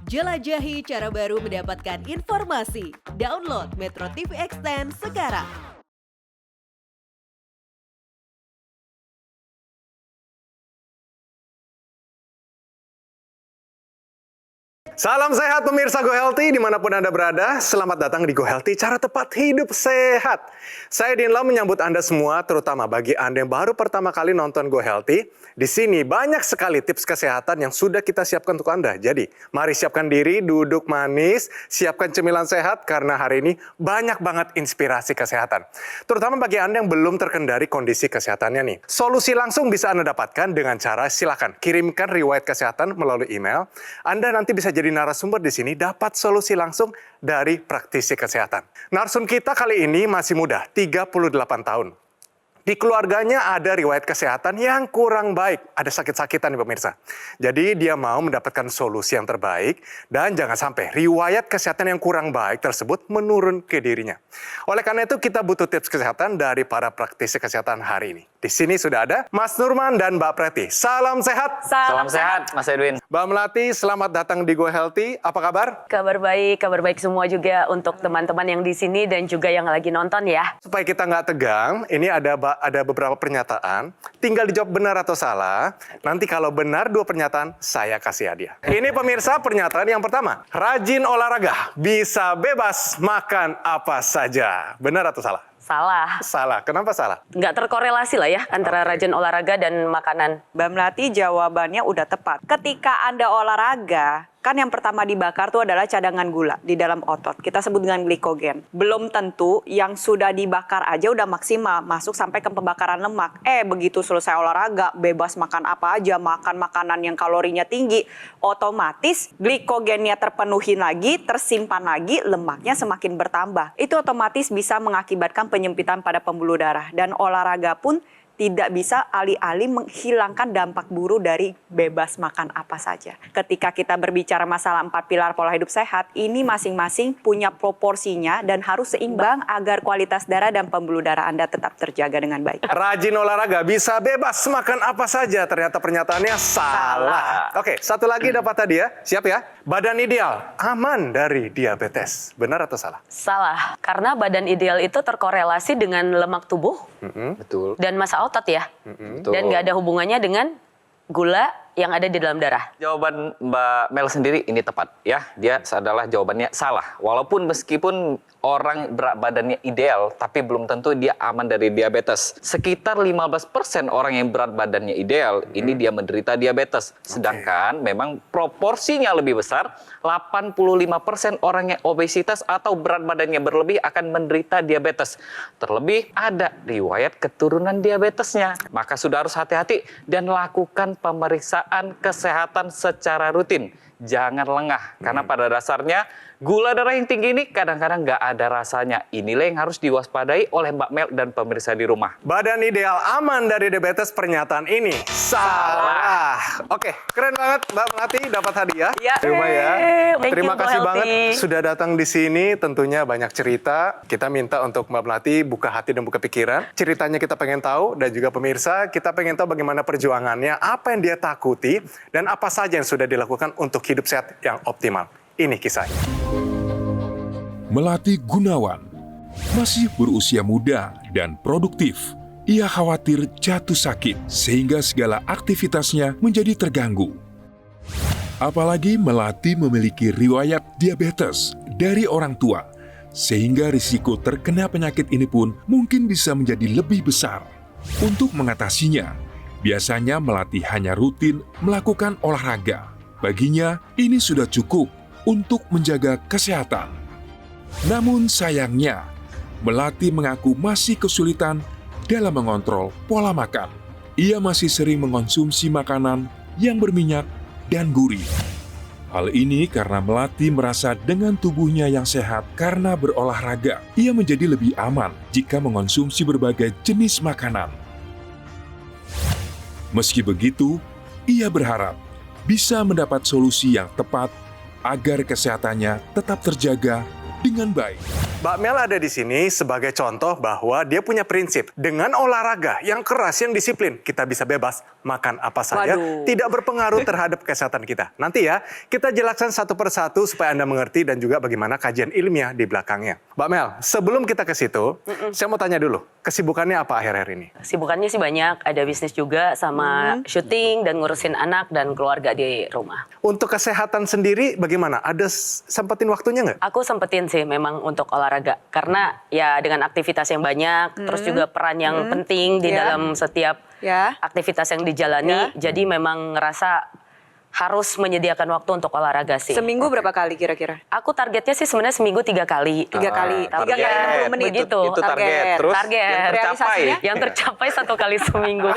Jelajahi cara baru mendapatkan informasi. Download Metro TV Extend sekarang. Salam sehat pemirsa Go Healthy dimanapun Anda berada. Selamat datang di Go Healthy, cara tepat hidup sehat. Saya Dinla menyambut Anda semua, terutama bagi Anda yang baru pertama kali nonton Go Healthy. Di sini banyak sekali tips kesehatan yang sudah kita siapkan untuk Anda. Jadi, mari siapkan diri, duduk manis, siapkan cemilan sehat karena hari ini banyak banget inspirasi kesehatan. Terutama bagi Anda yang belum terkendali kondisi kesehatannya nih. Solusi langsung bisa Anda dapatkan dengan cara silakan kirimkan riwayat kesehatan melalui email. Anda nanti bisa jadi narasumber di sini dapat solusi langsung dari praktisi kesehatan. Narsum kita kali ini masih muda, 38 tahun. Di keluarganya ada riwayat kesehatan yang kurang baik. Ada sakit-sakitan nih pemirsa. Jadi dia mau mendapatkan solusi yang terbaik dan jangan sampai riwayat kesehatan yang kurang baik tersebut menurun ke dirinya. Oleh karena itu kita butuh tips kesehatan dari para praktisi kesehatan hari ini. Di sini sudah ada Mas Nurman dan Mbak Preti. Salam sehat. Salam sehat, Mas Edwin. Mbak Melati, selamat datang di Go Healthy. Apa kabar? Kabar baik semua juga untuk teman-teman yang di sini dan juga yang lagi nonton ya. Supaya kita nggak tegang, ini ada beberapa pernyataan. Tinggal dijawab benar atau salah. Nanti kalau benar 2 pernyataan, saya kasih hadiah. Ini pemirsa pernyataan yang pertama. Rajin olahraga, bisa bebas makan apa saja. Benar atau salah? Salah. Salah. Kenapa salah? Nggak terkorelasi lah ya antara rajin olahraga dan makanan. Mbak Melati jawabannya udah tepat. Ketika Anda olahraga, kan yang pertama dibakar itu adalah cadangan gula di dalam otot. Kita sebut dengan glikogen. Belum tentu yang sudah dibakar aja udah maksimal masuk sampai ke pembakaran lemak. Begitu selesai olahraga, bebas makan apa aja, makan makanan yang kalorinya tinggi, otomatis glikogennya terpenuhi lagi, tersimpan lagi, lemaknya semakin bertambah. Itu otomatis bisa mengakibatkan penyempitan pada pembuluh darah. Dan olahraga pun tidak bisa alih-alih menghilangkan dampak buruk dari bebas makan apa saja. Ketika kita berbicara masalah 4 pilar pola hidup sehat, ini masing-masing punya proporsinya dan harus seimbang agar kualitas darah dan pembuluh darah Anda tetap terjaga dengan baik. Rajin olahraga, bisa bebas makan apa saja. Ternyata pernyataannya salah. Oke, satu lagi dapat tadi ya. Siap ya? Badan ideal, aman dari diabetes. Benar atau salah? Salah. Karena badan ideal itu terkorelasi dengan lemak tubuh Betul. dan massa otot ya. Betul. Dan nggak ada hubungannya dengan gula yang ada di dalam darah. Jawaban Mbak Mel sendiri ini tepat ya. Dia adalah jawabannya salah. Walaupun meskipun orang berat badannya ideal, tapi belum tentu dia aman dari diabetes. Sekitar 15% orang yang berat badannya ideal, ini dia menderita diabetes. Sedangkan memang proporsinya lebih besar, 85% orang yang obesitas atau berat badannya berlebih akan menderita diabetes. Terlebih ada riwayat keturunan diabetesnya. Maka sudah harus hati-hati dan lakukan pemeriksaan kesehatan secara rutin. Jangan lengah, karena pada dasarnya gula darah yang tinggi ini kadang-kadang nggak ada rasanya. Inilah yang harus diwaspadai oleh Mbak Mel dan pemirsa di rumah. Badan ideal aman dari diabetes, pernyataan ini salah. Oke, keren banget Mbak Melati dapat hadiah. Ya. Terima ya. Thank Terima you, kasih Go banget Healthy. sudah datang di sini. Tentunya banyak cerita. Kita minta untuk Mbak Melati buka hati dan buka pikiran. Ceritanya kita pengen tahu dan juga pemirsa kita pengen tahu bagaimana perjuangannya, apa yang dia takuti dan apa saja yang sudah dilakukan untuk hidup sehat yang optimal. Ini kisahnya. Melati Gunawan masih berusia muda dan produktif. Ia khawatir jatuh sakit sehingga segala aktivitasnya menjadi terganggu. Apalagi Melati memiliki riwayat diabetes dari orang tua, sehingga risiko terkena penyakit ini pun mungkin bisa menjadi lebih besar. Untuk mengatasinya, biasanya Melati hanya rutin melakukan olahraga. Baginya, ini sudah cukup untuk menjaga kesehatan. Namun sayangnya, Melati mengaku masih kesulitan dalam mengontrol pola makan. Ia masih sering mengonsumsi makanan yang berminyak dan gurih. Hal ini karena Melati merasa dengan tubuhnya yang sehat karena berolahraga, ia menjadi lebih aman jika mengonsumsi berbagai jenis makanan. Meski begitu, ia berharap bisa mendapat solusi yang tepat agar kesehatannya tetap terjaga dengan baik. Mbak Mel ada di sini sebagai contoh bahwa dia punya prinsip. Dengan olahraga yang keras, yang disiplin, kita bisa bebas makan apa saja, Waduh. tidak berpengaruh terhadap kesehatan kita. Nanti ya, kita jelaskan satu persatu supaya Anda mengerti dan juga bagaimana kajian ilmiah di belakangnya. Mbak Mel, sebelum kita ke situ, saya mau tanya dulu, kesibukannya apa akhir-akhir ini? Sibukannya sih banyak, ada bisnis juga sama syuting dan ngurusin anak dan keluarga di rumah. Untuk kesehatan sendiri bagaimana? Ada sempetin waktunya nggak? Aku sempetin sih memang untuk olahraga karena ya dengan aktivitas yang banyak, terus juga peran yang penting di Ya. dalam setiap Ya. aktivitas yang dijalani. Jadi memang ngerasa harus menyediakan waktu untuk olahraga sih. Seminggu berapa kali kira-kira? Aku targetnya sih sebenarnya seminggu 3 kali. 3 kali. 3 target. kali 60 menit. Begitu. Itu target. Terus Target. yang tercapai. Realisasinya? Yang tercapai 1 kali seminggu.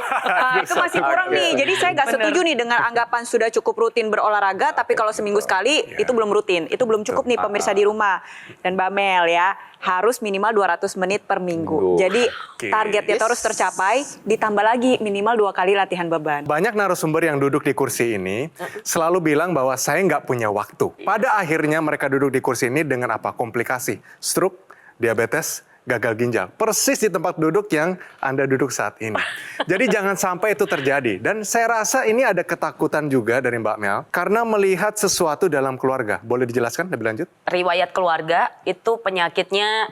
Itu masih kurang nih. Jadi saya nggak setuju nih dengan anggapan sudah cukup rutin berolahraga, tapi kalau seminggu sekali itu belum rutin. Itu belum cukup nih pemirsa di rumah. Dan Mbak Mel ya, harus minimal 200 menit per minggu. Jadi targetnya terus tercapai, ditambah lagi minimal 2 kali latihan beban. Banyak narasumber yang duduk di kursi ini selalu bilang bahwa saya nggak punya waktu. Pada akhirnya mereka duduk di kursi ini dengan apa? Komplikasi, stroke, diabetes, gagal ginjal. Persis di tempat duduk yang Anda duduk saat ini. Jadi jangan sampai itu terjadi. Dan saya rasa ini ada ketakutan juga dari Mbak Mel karena melihat sesuatu dalam keluarga. Boleh dijelaskan lebih lanjut? Riwayat keluarga itu penyakitnya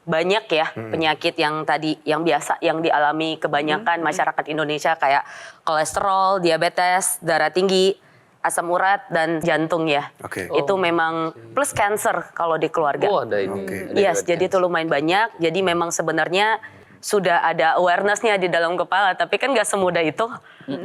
banyak ya, penyakit yang tadi yang biasa yang dialami kebanyakan masyarakat Indonesia kayak kolesterol, diabetes, darah tinggi, asam urat dan jantung ya. Oke. Itu memang plus cancer kalau di keluarga. Oh, ada ini. Oke. Ada Yes, riwayat jadi itu lumayan banyak. Jadi memang sebenarnya sudah ada awareness-nya di dalam kepala, tapi kan nggak semudah itu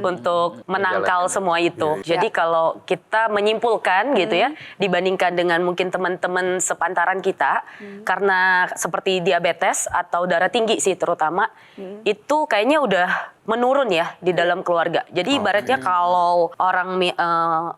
untuk menangkal semua itu. Jadi kalau kita menyimpulkan gitu ya, dibandingkan dengan mungkin teman-teman sepantaran kita, karena seperti diabetes atau darah tinggi sih terutama, itu kayaknya udah menurun ya di dalam keluarga. Jadi ibaratnya kalau orang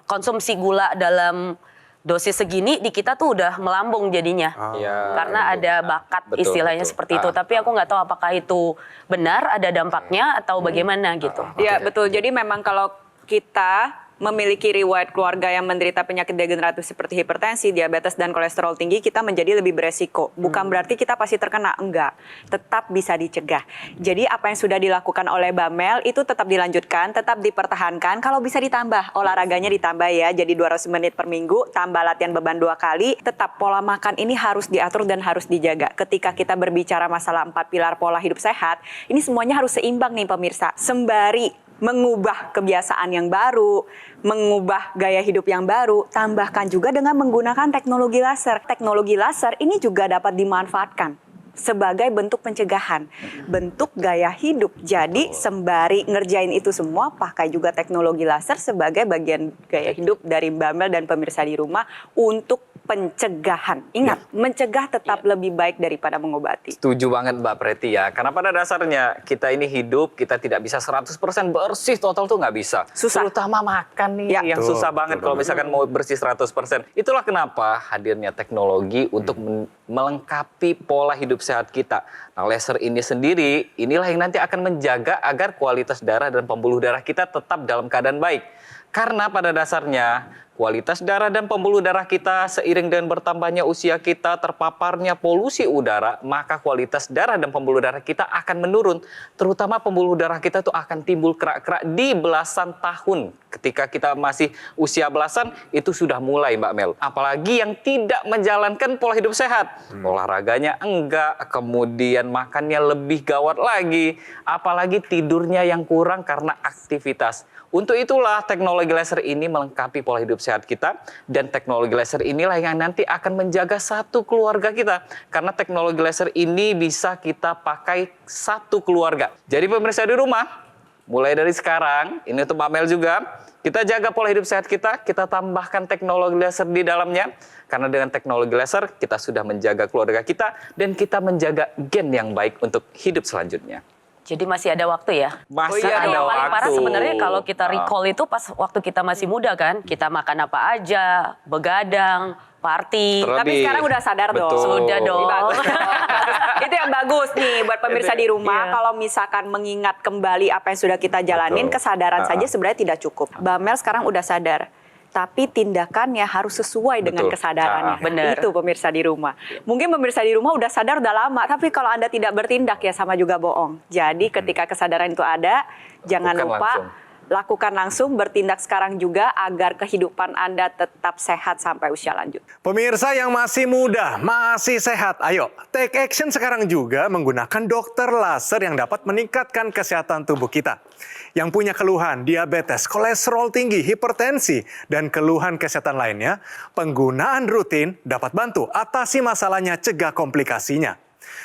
konsumsi gula dalam dosis segini di kita tuh udah melambung jadinya. Iya, Karena betul. ada bakat Betul, istilahnya betul. seperti itu. Tapi aku nggak tahu apakah itu benar ada dampaknya atau bagaimana gitu. Iya betul. Jadi memang kalau kita memiliki riwayat keluarga yang menderita penyakit degeneratif seperti hipertensi, diabetes, dan kolesterol tinggi, kita menjadi lebih beresiko. Bukan berarti kita pasti terkena, enggak. Tetap bisa dicegah. Jadi apa yang sudah dilakukan oleh Mbak Mel itu tetap dilanjutkan, tetap dipertahankan. Kalau bisa ditambah, olahraganya ditambah ya. Jadi 200 menit per minggu, tambah latihan beban 2 kali. Tetap pola makan ini harus diatur dan harus dijaga. Ketika kita berbicara masalah 4 pilar pola hidup sehat, ini semuanya harus seimbang nih pemirsa. Sembari mengubah kebiasaan yang baru, mengubah gaya hidup yang baru, tambahkan juga dengan menggunakan teknologi laser. Teknologi laser ini juga dapat dimanfaatkan sebagai bentuk pencegahan, bentuk gaya hidup. Jadi sembari ngerjain itu semua, pakai juga teknologi laser sebagai bagian gaya hidup dari Mbak Mel dan pemirsa di rumah untuk pencegahan. Ingat, mencegah tetap lebih baik daripada mengobati. Setuju banget Mbak Preti ya. Karena pada dasarnya kita ini hidup, kita tidak bisa 100% bersih total tuh nggak bisa. Susah. Terutama makan nih Ya. yang Betul, susah banget betul kalau misalkan mau bersih 100%. Itulah kenapa hadirnya teknologi untuk melengkapi pola hidup sehat kita. Nah, laser ini sendiri, inilah yang nanti akan menjaga agar kualitas darah dan pembuluh darah kita tetap dalam keadaan baik. Karena pada dasarnya kualitas darah dan pembuluh darah kita seiring dengan bertambahnya usia kita, terpaparnya polusi udara, maka kualitas darah dan pembuluh darah kita akan menurun. Terutama pembuluh darah kita tuh akan timbul kerak-kerak di belasan tahun. Ketika kita masih usia belasan, itu sudah mulai Mbak Mel. Apalagi yang tidak menjalankan pola hidup sehat. Olahraganya enggak, kemudian makannya lebih gawat lagi. Apalagi tidurnya yang kurang karena aktivitas. Untuk itulah teknologi laser ini melengkapi pola hidup sehat kita, dan teknologi laser inilah yang nanti akan menjaga satu keluarga kita. Karena teknologi laser ini bisa kita pakai satu keluarga. Jadi pemirsa di rumah, mulai dari sekarang, ini untuk Mbak Mel juga, kita jaga pola hidup sehat kita tambahkan teknologi laser di dalamnya. Karena dengan teknologi laser kita sudah menjaga keluarga kita dan kita menjaga gen yang baik untuk hidup selanjutnya. Jadi masih ada waktu ya. Masih Karena ada yang paling parah waktu. sebenarnya kalau kita recall itu pas waktu kita masih muda kan, kita makan apa aja, begadang, party. Terlebih. Tapi sekarang udah sadar dong. Betul. Sudah dong. Bagus. Itu yang bagus nih buat pemirsa di rumah. Iya. Kalau misalkan mengingat kembali apa yang sudah kita jalanin, Betul. kesadaran saja sebenarnya tidak cukup. Mbak Mel sekarang udah sadar. tapi tindakannya harus sesuai dengan Betul. kesadarannya. Benar. Itu pemirsa di rumah. Mungkin pemirsa di rumah udah sadar udah lama, tapi kalau Anda tidak bertindak ya sama juga bohong. Jadi ketika kesadaran itu ada, jangan Lakukan lupa langsung. lakukan langsung, bertindak sekarang juga agar kehidupan Anda tetap sehat sampai usia lanjut. Pemirsa yang masih muda, masih sehat, ayo take action sekarang juga menggunakan dokter laser yang dapat meningkatkan kesehatan tubuh kita. Yang punya keluhan diabetes, kolesterol tinggi, hipertensi, dan keluhan kesehatan lainnya, penggunaan rutin dapat bantu atasi masalahnya, cegah komplikasinya.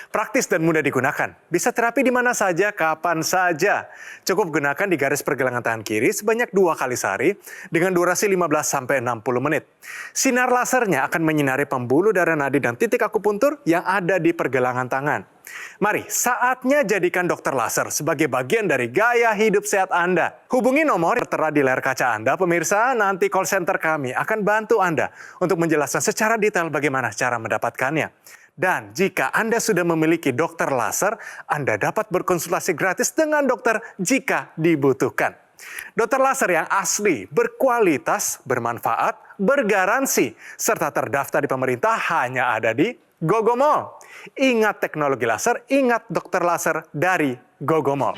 Praktis dan mudah digunakan. Bisa terapi di mana saja, kapan saja. Cukup gunakan di garis pergelangan tangan kiri sebanyak 2 kali sehari dengan durasi 15-60 menit. Sinar lasernya akan menyinari pembuluh darah nadi dan titik akupuntur yang ada di pergelangan tangan. Mari, saatnya jadikan dokter laser sebagai bagian dari gaya hidup sehat Anda. Hubungi nomor yang tertera di layar kaca Anda, pemirsa. Nanti call center kami akan bantu Anda untuk menjelaskan secara detail bagaimana cara mendapatkannya. Dan jika Anda sudah memiliki dokter laser, Anda dapat berkonsultasi gratis dengan dokter jika dibutuhkan. Dokter laser yang asli, berkualitas, bermanfaat, bergaransi, serta terdaftar di pemerintah hanya ada di Gogomall. Ingat teknologi laser, ingat dokter laser dari Gogomall.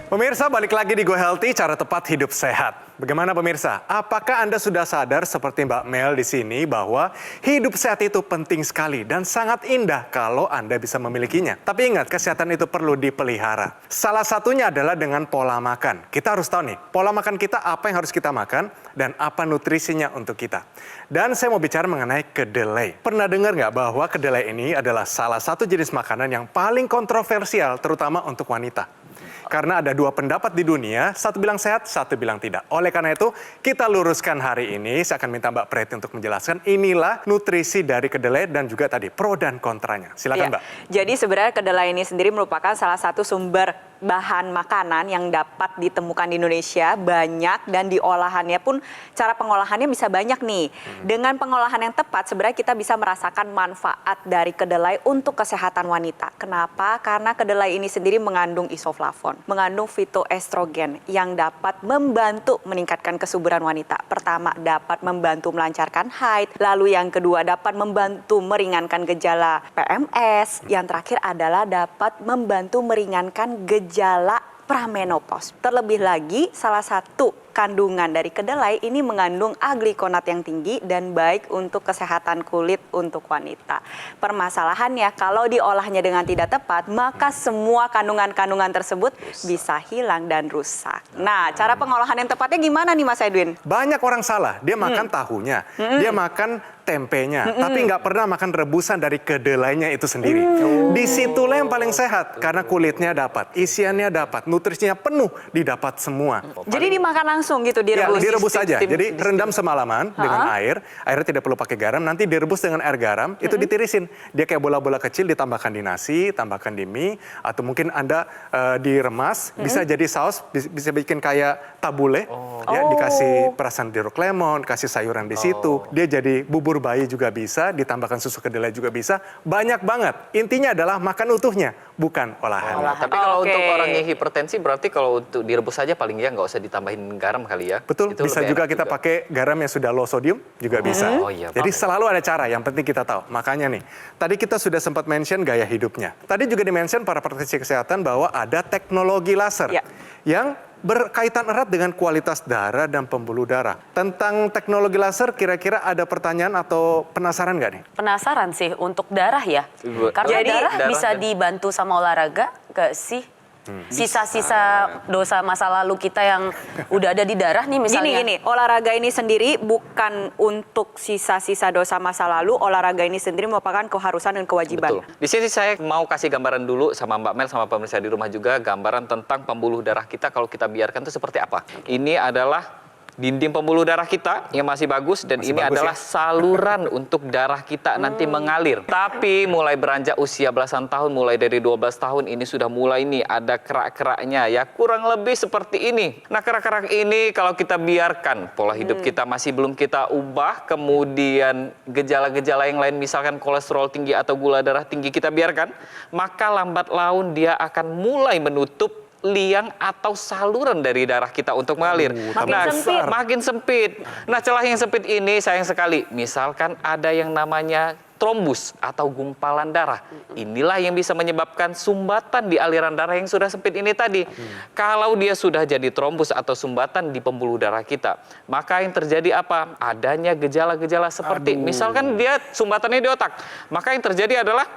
Pemirsa, balik lagi di Go Healthy, cara tepat hidup sehat. Bagaimana pemirsa? Apakah Anda sudah sadar seperti Mbak Mel di sini bahwa hidup sehat itu penting sekali dan sangat indah kalau Anda bisa memilikinya. Tapi ingat, kesehatan itu perlu dipelihara. Salah satunya adalah dengan pola makan. Kita harus tahu nih, pola makan kita apa yang harus kita makan dan apa nutrisinya untuk kita. Dan saya mau bicara mengenai kedelai. Pernah dengar nggak bahwa kedelai ini adalah salah satu jenis makanan yang paling kontroversial terutama untuk wanita? Karena ada 2 pendapat di dunia, satu bilang sehat, satu bilang tidak. Oleh karena itu, kita luruskan hari ini. Saya akan minta Mbak Preti untuk menjelaskan inilah nutrisi dari kedelai dan juga tadi pro dan kontranya. Silakan Ya. Mbak. Jadi sebenarnya kedelai ini sendiri merupakan salah satu sumber bahan makanan yang dapat ditemukan di Indonesia banyak dan diolahannya pun cara pengolahannya bisa banyak nih. Dengan pengolahan yang tepat sebenarnya kita bisa merasakan manfaat dari kedelai untuk kesehatan wanita. Kenapa? Karena kedelai ini sendiri mengandung isoflavon, mengandung fitoestrogen yang dapat membantu meningkatkan kesuburan wanita. Pertama, dapat membantu melancarkan haid, lalu yang kedua dapat membantu meringankan gejala PMS, yang terakhir adalah dapat membantu meringankan gejala pramenopause. Terlebih lagi, salah satu kandungan dari kedelai ini mengandung aglikonat yang tinggi dan baik untuk kesehatan kulit untuk wanita. Permasalahannya, kalau diolahnya dengan tidak tepat, maka semua kandungan-kandungan tersebut bisa hilang dan rusak. Nah, cara pengolahan yang tepatnya gimana nih Mas Edwin? Banyak orang salah, dia makan tahunya, dia makan tempenya, tapi nggak pernah makan rebusan dari kedelainya itu sendiri. Disitulah yang paling sehat, karena kulitnya dapat, isiannya dapat, nutrisinya penuh, didapat semua. Jadi dimakan langsung gitu, Ya, direbus? direbus saja. Sistem- Jadi rendam semalaman dengan airnya tidak perlu pakai garam, nanti direbus dengan air garam, itu ditirisin. Dia kayak bola-bola kecil, ditambahkan di nasi, tambahkan di mie, atau mungkin Anda diremas, bisa jadi saus, bisa bikin kayak tabule, ya, dikasih perasan jeruk lemon, kasih sayuran di situ, dia jadi bubur bayi juga bisa, ditambahkan susu kedelai juga bisa, banyak banget. Intinya adalah makan utuhnya, bukan olahan. Tapi kalau Oke. untuk orang yang hipertensi berarti kalau untuk direbus saja paling ya nggak usah ditambahin garam kali ya. Betul, Itu bisa lebih juga enak kita pakai garam yang sudah low sodium, juga bisa. Oh iya, Jadi paham. selalu ada cara, yang penting kita tahu. Makanya nih, tadi kita sudah sempat mention gaya hidupnya. Tadi juga di-mention para praktisi kesehatan bahwa ada teknologi laser Ya. yang berkaitan erat dengan kualitas darah dan pembuluh darah. Tentang teknologi laser, kira-kira ada pertanyaan atau penasaran nggak nih? Penasaran sih untuk darah ya. Ibu. Karena Jadi, darah darah bisa dan- dibantu sama olahraga gak sih? Sisa-sisa dosa masa lalu kita yang udah ada di darah nih misalnya. Gini, olahraga ini sendiri bukan untuk sisa-sisa dosa masa lalu, olahraga ini sendiri merupakan keharusan dan kewajiban. Betul. Di sini saya mau kasih gambaran dulu sama Mbak Mel sama pemirsa di rumah juga gambaran tentang pembuluh darah kita kalau kita biarkan itu seperti apa. Ini adalah dinding pembuluh darah kita yang masih bagus dan Masih ini bagus, adalah ya? saluran untuk darah kita nanti mengalir. Tapi mulai beranjak usia belasan tahun, mulai dari 12 tahun ini sudah mulai nih ada kerak-keraknya ya, kurang lebih seperti ini. Nah, kerak-kerak ini kalau kita biarkan pola hidup kita masih belum kita ubah, kemudian gejala-gejala yang lain misalkan kolesterol tinggi atau gula darah tinggi kita biarkan, maka lambat laun dia akan mulai menutup liang atau saluran dari darah kita untuk mengalir. Makin sempit. Nah, celah yang sempit ini sayang sekali. Misalkan ada yang namanya trombus atau gumpalan darah. Inilah yang bisa menyebabkan sumbatan di aliran darah yang sudah sempit ini tadi. Kalau dia sudah jadi trombus atau sumbatan di pembuluh darah kita, maka yang terjadi apa? Adanya gejala-gejala seperti misalkan dia sumbatannya di otak, maka yang terjadi adalah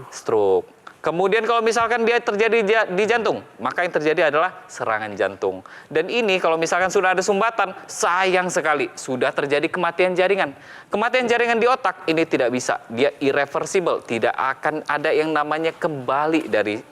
stroke. Kemudian kalau misalkan dia terjadi di jantung, maka yang terjadi adalah serangan jantung. Dan ini kalau misalkan sudah ada sumbatan, sayang sekali sudah terjadi kematian jaringan. Kematian jaringan di otak ini tidak bisa, dia irreversible, tidak akan ada yang namanya kembali dari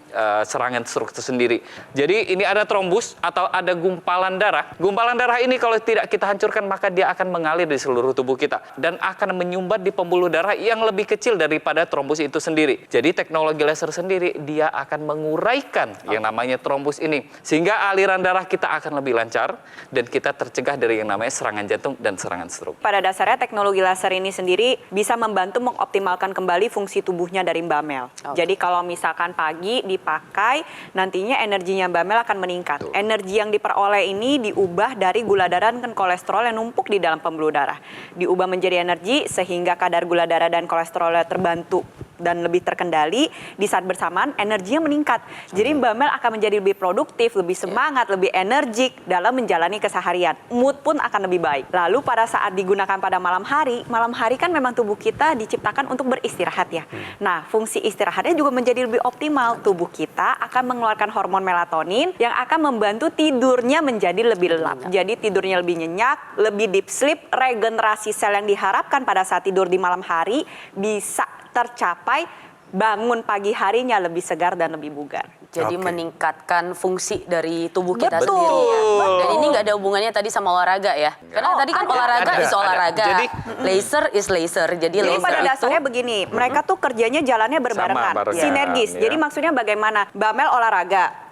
serangan stroke itu sendiri. Jadi ini ada trombus atau ada gumpalan darah. Gumpalan darah ini kalau tidak kita hancurkan maka dia akan mengalir di seluruh tubuh kita dan akan menyumbat di pembuluh darah yang lebih kecil daripada trombus itu sendiri. Jadi teknologi laser sendiri dia akan menguraikan yang namanya trombus ini sehingga aliran darah kita akan lebih lancar dan kita tercegah dari yang namanya serangan jantung dan serangan stroke. Pada dasarnya teknologi laser ini sendiri bisa membantu mengoptimalkan kembali fungsi tubuhnya dari Mbak Mel. Jadi kalau misalkan pagi dipakai, nantinya energinya Mbak Mel akan meningkat. Energi yang diperoleh ini diubah dari gula darah dan kolesterol yang numpuk di dalam pembuluh darah. Diubah menjadi energi sehingga kadar gula darah dan kolesterolnya terbantu dan lebih terkendali. Di saat bersamaan energinya meningkat. Jadi Mbak Mel akan menjadi lebih produktif, lebih semangat, lebih energik dalam menjalani keseharian. Mood pun akan lebih baik. Lalu pada saat digunakan pada malam hari kan memang tubuh kita diciptakan untuk beristirahat ya. Nah, fungsi istirahatnya juga menjadi lebih optimal. Tubuh kita akan mengeluarkan hormon melatonin yang akan membantu tidurnya menjadi lebih lelap. Jadi tidurnya lebih nyenyak, lebih deep sleep, regenerasi sel yang diharapkan pada saat tidur di malam hari bisa tercapai, bangun pagi harinya lebih segar dan lebih bugar. Jadi meningkatkan fungsi dari tubuh kita Betul. sendiri ya. Betul. Dan ini nggak ada hubungannya tadi sama olahraga ya. Karena tadi kan olahraga is olahraga. Jadi laser is laser. Jadi Jadi laser pada itu dasarnya begini, mereka tuh kerjanya jalannya berbarengan, Sama, barengan, sinergis. ya. Jadi maksudnya bagaimana? Mbak Mel olahraga,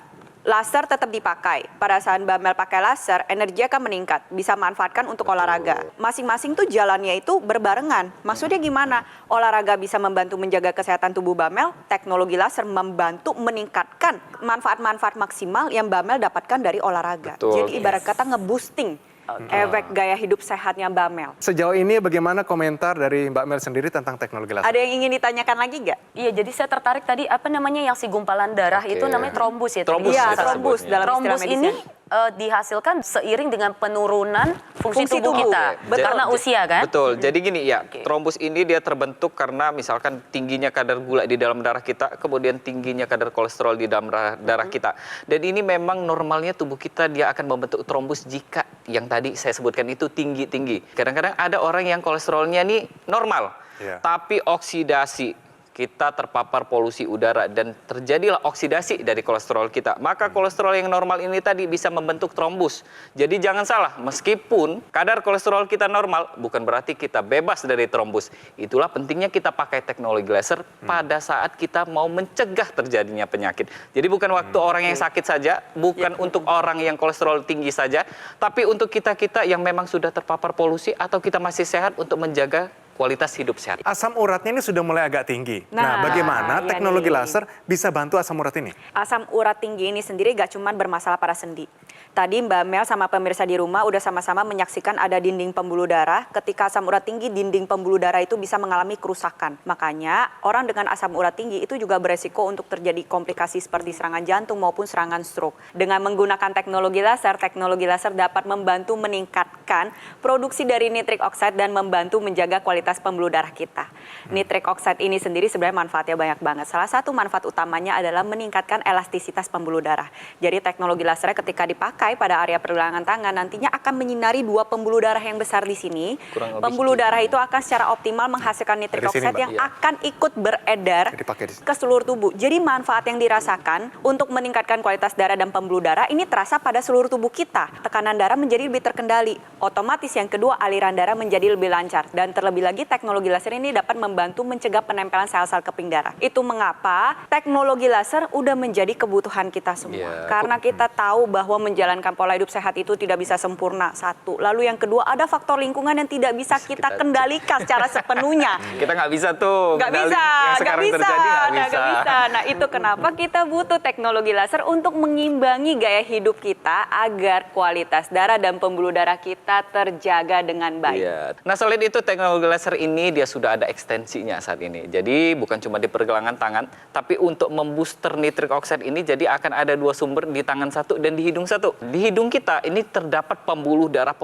laser tetap dipakai. Pada saat Mbak Mel pakai laser, energi akan meningkat, bisa manfaatkan untuk olahraga. Masing-masing tuh jalannya itu berbarengan. Maksudnya gimana? Olahraga bisa membantu menjaga kesehatan tubuh Mbak Mel, teknologi laser membantu meningkatkan manfaat-manfaat maksimal yang Mbak Mel dapatkan dari olahraga. Betul. Jadi ibarat kata ngeboosting efek gaya hidup sehatnya Mbak Mel. Sejauh ini bagaimana komentar dari Mbak Mel sendiri tentang teknologi laser? Ada yang ingin ditanyakan lagi nggak? Iya, jadi saya tertarik tadi apa namanya yang si gumpalan darah itu namanya trombus ya. Trombus. Iya, kita trombus sebutnya. dalam Trombus istilah ini medisnya. dihasilkan seiring dengan penurunan fungsi Fungsi tubuh tubuh. kita. Betul. Karena usia kan. Betul. Jadi gini ya, trombus ini dia terbentuk karena misalkan tingginya kadar gula di dalam darah kita, kemudian tingginya kadar kolesterol di dalam darah kita. Dan ini memang normalnya tubuh kita dia akan membentuk trombus jika yang tadi saya sebutkan itu tinggi-tinggi. Kadang-kadang ada orang yang kolesterolnya nih normal, tapi oksidasi. Kita terpapar polusi udara dan terjadilah oksidasi dari kolesterol kita. Maka kolesterol yang normal ini tadi bisa membentuk trombus. Jadi jangan salah, meskipun kadar kolesterol kita normal, bukan berarti kita bebas dari trombus. Itulah pentingnya kita pakai teknologi laser pada saat kita mau mencegah terjadinya penyakit. Jadi bukan waktu orang yang sakit saja, bukan untuk orang yang kolesterol tinggi saja, tapi untuk kita-kita yang memang sudah terpapar polusi atau kita masih sehat untuk menjaga kualitas hidup sehat. Asam uratnya ini sudah mulai agak tinggi. Nah, bagaimana iya teknologi nih. laser bisa bantu asam urat ini? Asam urat tinggi ini sendiri gak cuma bermasalah pada sendi. Tadi Mbak Mel sama pemirsa di rumah udah sama-sama menyaksikan ada dinding pembuluh darah. Ketika asam urat tinggi, dinding pembuluh darah itu bisa mengalami kerusakan. Makanya orang dengan asam urat tinggi itu juga beresiko untuk terjadi komplikasi seperti serangan jantung maupun serangan stroke. Dengan menggunakan teknologi laser dapat membantu meningkatkan produksi dari nitric oxide dan membantu menjaga kualitas kualitas pembuluh darah kita. Nitric oxide ini sendiri sebenarnya manfaatnya banyak banget. Salah satu manfaat utamanya adalah meningkatkan elastisitas pembuluh darah. Jadi teknologi lasernya ketika dipakai pada area pergelangan tangan nantinya akan menyinari 2 pembuluh darah yang besar di sini. Kurang lebih Pembuluh segitu. darah itu akan secara optimal menghasilkan nitric Dari sini, oxide Mbak. yang Iya. akan ikut beredar Dipakai di sini. ke seluruh tubuh. Jadi manfaat yang dirasakan untuk meningkatkan kualitas darah dan pembuluh darah ini terasa pada seluruh tubuh kita. Tekanan darah menjadi lebih terkendali. Otomatis yang kedua aliran darah menjadi lebih lancar. Dan terlebih lagi teknologi laser ini dapat membantu mencegah penempelan sel-sel keping darah. Itu mengapa teknologi laser udah menjadi kebutuhan kita semua. Iya. Karena kita tahu bahwa menjalankan pola hidup sehat itu tidak bisa sempurna. Satu. Lalu yang kedua ada faktor lingkungan yang tidak bisa kita kendalikan secara sepenuhnya. Kita nggak bisa tuh. Nggak kendali bisa, yang nggak sekarang bisa, terjadi nggak nggak bisa. Nah itu kenapa kita butuh teknologi laser untuk mengimbangi gaya hidup kita agar kualitas darah dan pembuluh darah kita terjaga dengan baik. Iya. Nah selain itu teknologi laser ini dia sudah ada ekstensinya saat ini. Jadi bukan cuma di pergelangan tangan, tapi untuk membooster nitric oxide ini jadi akan ada 2 sumber di tangan satu dan di hidung satu. Di hidung kita ini terdapat pembuluh darah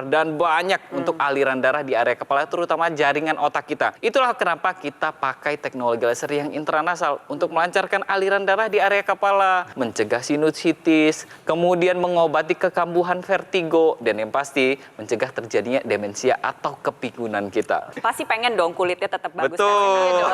dan banyak untuk aliran darah di area kepala terutama jaringan otak kita. Itulah kenapa kita pakai teknologi laser yang intranasal untuk melancarkan aliran darah di area kepala, mencegah sinusitis, kemudian mengobati kekambuhan vertigo dan yang pasti mencegah terjadinya demensia atau kepingunan kita. Pasti pengen dong kulitnya tetap bagus. Betul.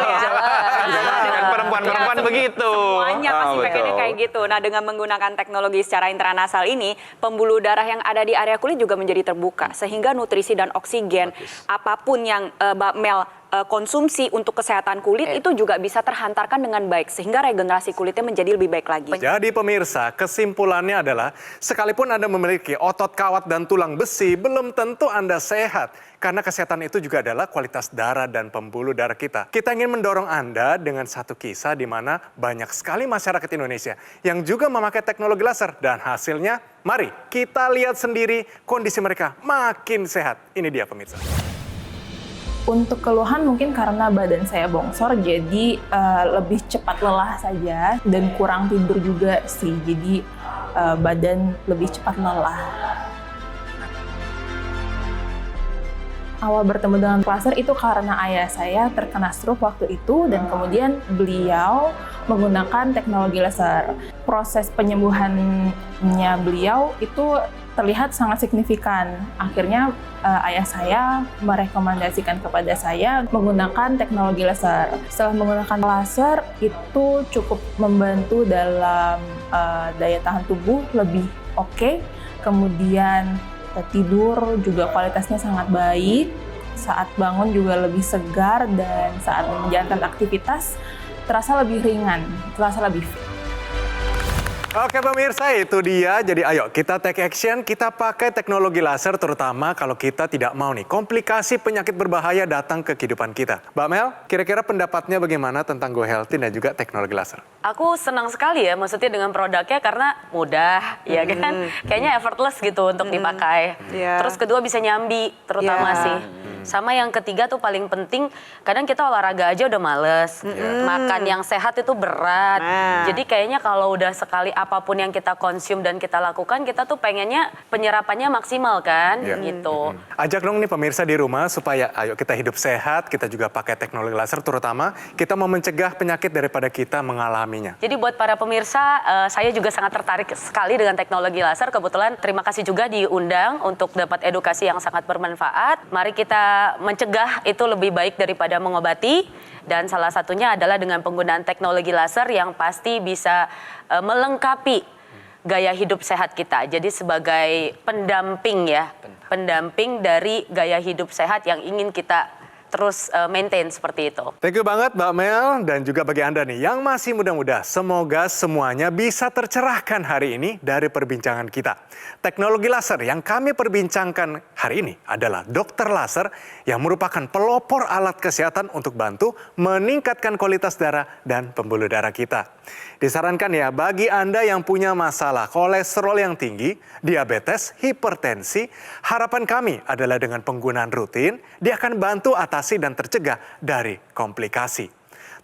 Dengan Dengan perempuan-perempuan begitu. Semuanya pasti Ah, pengennya betul. kayak gitu. Nah dengan menggunakan teknologi secara intranasal ini, pembuluh darah yang ada di area kulit juga menjadi terbuka. Sehingga nutrisi dan oksigen, apapun yang Mbak Mel konsumsi untuk kesehatan kulit itu juga bisa terhantarkan dengan baik. Sehingga regenerasi kulitnya menjadi lebih baik lagi. Jadi pemirsa, kesimpulannya adalah sekalipun Anda memiliki otot kawat dan tulang besi, belum tentu Anda sehat. Karena kesehatan itu juga adalah kualitas darah dan pembuluh darah kita. Kita ingin mendorong Anda dengan satu kisah di mana banyak sekali masyarakat Indonesia yang juga memakai teknologi laser. Dan hasilnya, mari kita lihat sendiri kondisi mereka makin sehat. Ini dia pemirsa. Untuk keluhan mungkin karena badan saya bongsor, jadi lebih cepat lelah saja dan kurang tidur juga sih, jadi badan lebih cepat lelah. Awal bertemu dengan laser itu karena ayah saya terkena stroke waktu itu dan kemudian beliau menggunakan teknologi laser. Proses penyembuhannya beliau itu terlihat sangat signifikan. Akhirnya ayah saya merekomendasikan kepada saya menggunakan teknologi laser. Setelah menggunakan laser itu cukup membantu dalam daya tahan tubuh lebih oke. Kemudian tidur juga kualitasnya sangat baik. Saat bangun juga lebih segar dan saat menjalankan aktivitas terasa lebih ringan, terasa lebih fit. Oke pemirsa, itu dia. Jadi ayo kita take action, kita pakai teknologi laser terutama kalau kita tidak mau nih komplikasi penyakit berbahaya datang ke kehidupan kita. Mbak Mel, kira-kira pendapatnya bagaimana tentang Go Healthy dan juga teknologi laser? Aku senang sekali ya, maksudnya dengan produknya karena mudah, ya kan? Kayaknya effortless gitu untuk dipakai. Iya. Terus kedua bisa nyambi, terutama Iya. sih. Sama yang ketiga tuh paling penting, kadang kita olahraga aja udah males. Makan yang sehat itu berat. Nah. Jadi kayaknya kalau udah sekali apapun yang kita konsum dan kita lakukan, kita tuh pengennya penyerapannya maksimal kan, gitu. Ajak dong nih pemirsa di rumah supaya ayo kita hidup sehat, kita juga pakai teknologi laser terutama kita mau mencegah penyakit daripada kita mengalaminya. Jadi buat para pemirsa, saya juga sangat tertarik sekali dengan teknologi laser. Kebetulan terima kasih juga diundang untuk dapat edukasi yang sangat bermanfaat. Mari kita mencegah itu lebih baik daripada mengobati. Dan salah satunya adalah dengan penggunaan teknologi laser yang pasti bisa melengkapi gaya hidup sehat kita. Jadi sebagai pendamping ya, pendamping dari gaya hidup sehat yang ingin kita terus maintain seperti itu. Thank you banget Mbak Mel dan juga bagi Anda nih yang masih muda-muda. Semoga semuanya bisa tercerahkan hari ini dari perbincangan kita. Teknologi laser yang kami perbincangkan hari ini adalah dokter laser yang merupakan pelopor alat kesehatan untuk bantu meningkatkan kualitas darah dan pembuluh darah kita. Disarankan ya bagi Anda yang punya masalah kolesterol yang tinggi, diabetes, hipertensi, harapan kami adalah dengan penggunaan rutin, dia akan bantu atasi dan tercegah dari komplikasi.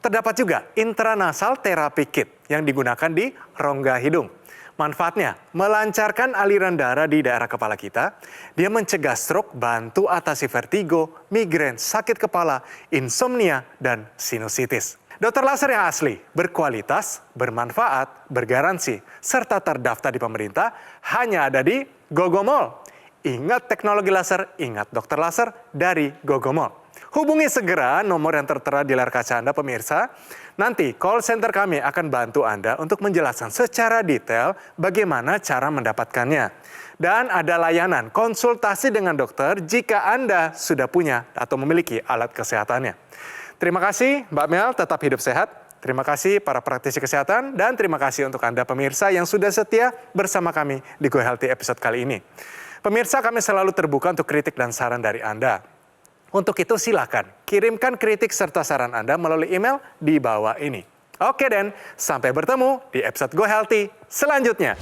Terdapat juga intranasal therapy kit yang digunakan di rongga hidung. Manfaatnya, melancarkan aliran darah di daerah kepala kita, dia mencegah stroke, bantu atasi vertigo, migrain, sakit kepala, insomnia, dan sinusitis. Dokter laser yang asli, berkualitas, bermanfaat, bergaransi, serta terdaftar di pemerintah, hanya ada di Gogomall. Ingat teknologi laser, ingat dokter laser dari Gogomall. Hubungi segera nomor yang tertera di layar kaca Anda pemirsa. Nanti call center kami akan bantu Anda untuk menjelaskan secara detail bagaimana cara mendapatkannya. Dan ada layanan konsultasi dengan dokter jika Anda sudah punya atau memiliki alat kesehatannya. Terima kasih Mbak Mel, tetap hidup sehat. Terima kasih para praktisi kesehatan dan terima kasih untuk Anda pemirsa yang sudah setia bersama kami di Go Healthy episode kali ini. Pemirsa, kami selalu terbuka untuk kritik dan saran dari Anda. Untuk itu silakan kirimkan kritik serta saran Anda melalui email di bawah ini. Oke Den, sampai bertemu di episode Go Healthy selanjutnya.